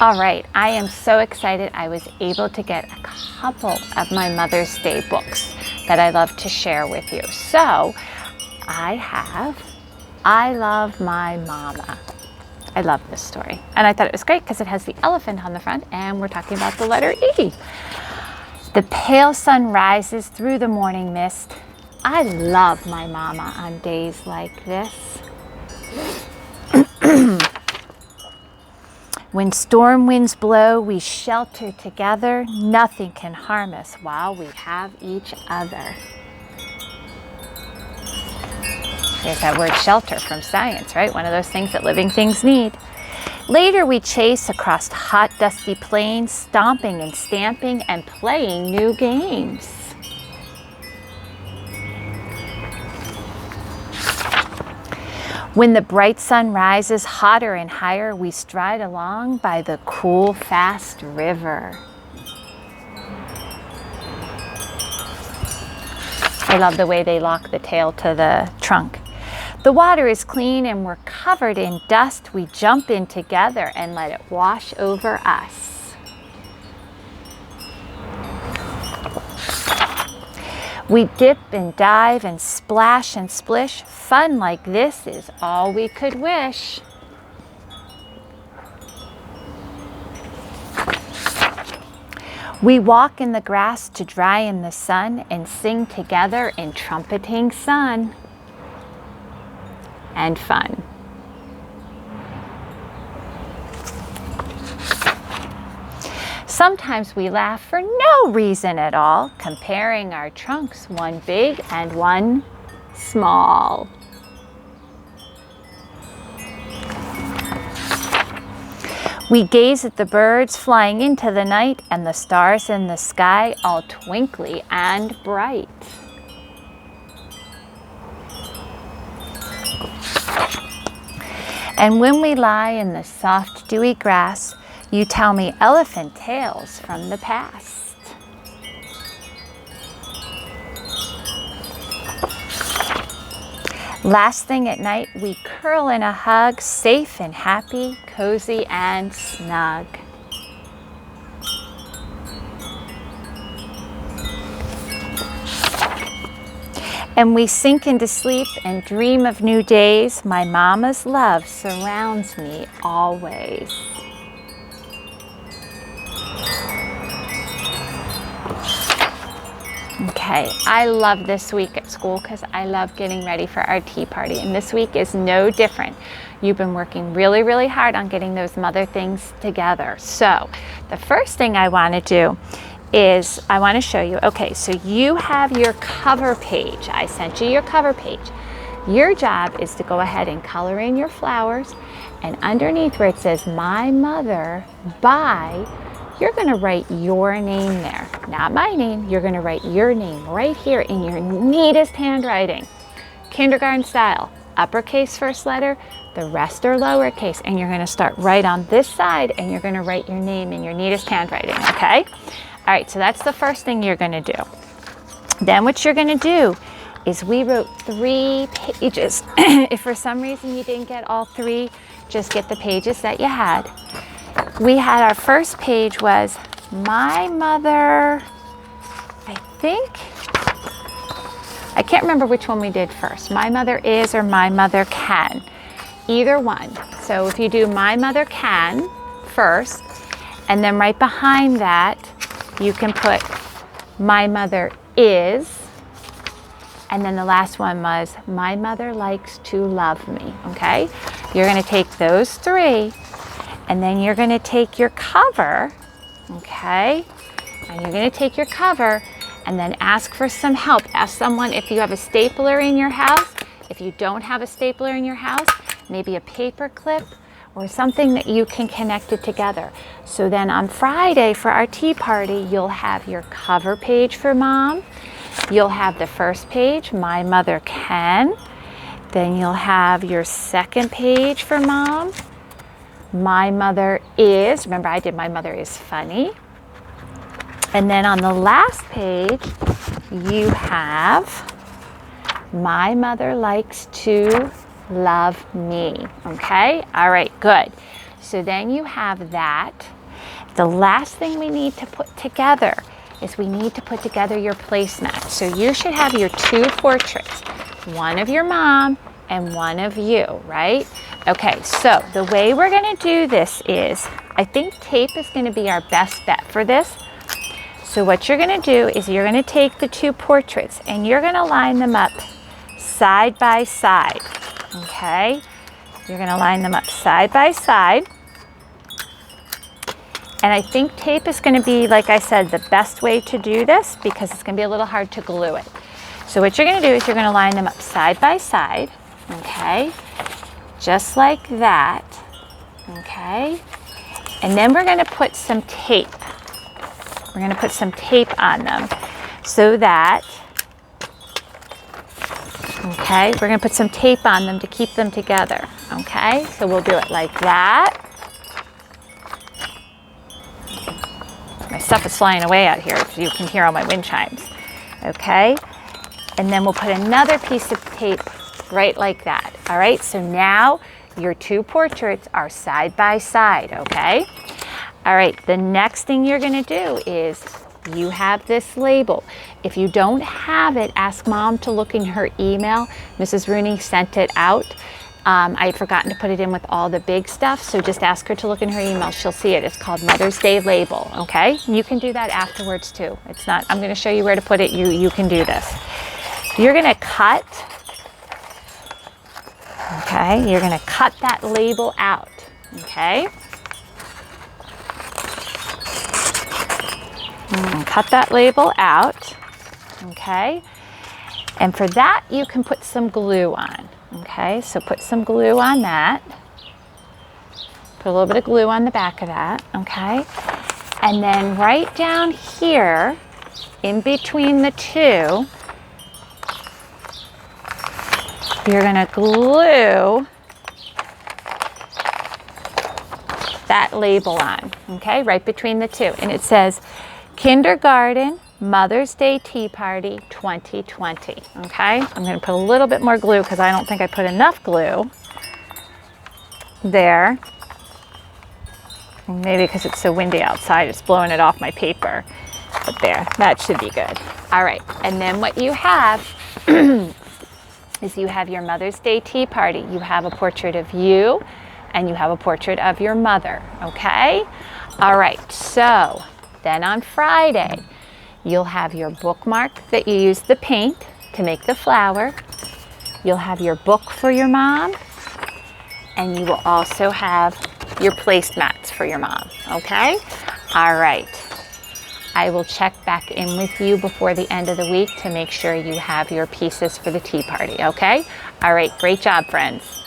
All right, I am so excited I was able to get a couple of my Mother's Day books that I love to share with you. So I have I Love My Mama. I love this story. And I thought it was great because it has the elephant on the front and we're talking about the letter E. The pale sun rises through the morning mist. I love my mama on days like this. When storm winds blow, we shelter together. Nothing can harm us while we have each other. There's that word shelter from science, right? One of those things that living things need. Later we chase across hot, dusty plains, stomping and stamping and playing new games. When the bright sun rises hotter and higher, we stride along by the cool, fast river. I love the way they lock the tail to the trunk. The water is clean and we're covered in dust. We jump in together and let it wash over us. We dip and dive and splash and splish. Fun like this is all we could wish. We walk in the grass to dry in the sun and sing together in trumpeting sun and fun. Sometimes we laugh for no reason at all, comparing our trunks, one big and one small. We gaze at the birds flying into the night and the stars in the sky, all twinkly and bright. And when we lie in the soft, dewy grass, you tell me elephant tales from the past. Last thing at night, we curl in a hug, safe and happy, cozy and snug. And we sink into sleep and dream of new days. My mama's love surrounds me always. Okay, I love this week at school because I love getting ready for our tea party, and this week is no different. You've been working really, really hard on getting those mother things together. So the first thing I want to do is I want to show you, okay, so you have your cover page. I sent you your cover page. Your job is to go ahead and color in your flowers, and underneath where it says My Mother by, you're going to write your name there, not my name. You're going to write your name right here in your neatest handwriting, kindergarten style, uppercase first letter, the rest are lowercase, and you're going to start right on this side and you're going to write your name in your neatest handwriting, okay? All right, so that's the first thing you're going to do. Then what you're going to do is we wrote 3 pages. If for some reason you didn't get all 3, just get the pages that you had. We had our first page was My Mother, I can't remember which one we did first. My Mother Is or My Mother Can. Either one. So if you do My Mother Can first, and then right behind that, you can put My Mother Is, and then the last one was My Mother Likes to Love Me, okay? You're gonna take those 3, and then you're going to take your cover, okay? And you're going to take your cover and then ask for some help. Ask someone if you have a stapler in your house. If you don't have a stapler in your house, maybe a paper clip or something that you can connect it together. So then on Friday for our tea party, you'll have your cover page for Mom. You'll have the first page, My Mother Can. Then you'll have your second page for Mom. My Mother Is, remember I did My Mother Is Funny. And then on the last page, you have My Mother Likes to Love Me, okay? All right, good. so then you have that. The last thing we need to put together is we need to put together your placemat. So you should have your 2 portraits, one of your mom and one of you, right? Okay, so the way we're gonna do this is, I think tape is gonna be our best bet for this. So what you're gonna do is you're gonna take the 2 portraits and you're gonna line them up side by side, okay? You're gonna line them up side by side. And I think tape is gonna be, like I said, the best way to do this because it's gonna be a little hard to glue it. So what you're gonna do is you're gonna line them up side by side, okay? Just like that, okay? And then we're gonna put some tape. We're gonna put some tape on them so that, okay, we're gonna put some tape on them to keep them together, okay? So we'll do it like that. My stuff is flying away out here, so you can hear all my wind chimes, okay? And then we'll put another piece of tape right like that, all right? So now your 2 portraits are side by side, okay? All right, the next thing you're gonna do is you have this label. If you don't have it, ask Mom to look in her email. Mrs. Rooney sent it out. I had forgotten to put it in with all the big stuff, so just ask her to look in her email. She'll see it. It's called Mother's Day Label, okay? You can do that afterwards too. It's not, I'm gonna show you where to put it. You can do this. You're gonna cut, okay? You're gonna cut that label out, okay? Cut that label out, okay? And for that, you can put some glue on, okay? So put some glue on that. Put a little bit of glue on the back of that, okay? And then right down here, in between the 2, you're gonna glue that label on, okay? Right between the 2. And it says, Kindergarten Mother's Day Tea Party 2020, okay? I'm gonna put a little bit more glue because I don't think I put enough glue there. Maybe because it's so windy outside, it's blowing it off my paper. But there, that should be good. All right, and then what you have is you have your Mother's Day Tea Party. You have a portrait of you and you have a portrait of your mother, okay? All right, so then on Friday, you'll have your bookmark that you use the paint to make the flower. You'll have your book for your mom, and you will also have your placemats for your mom, okay? All right. I will check back in with you before the end of the week to make sure you have your pieces for the tea party, okay? All right, great job, friends.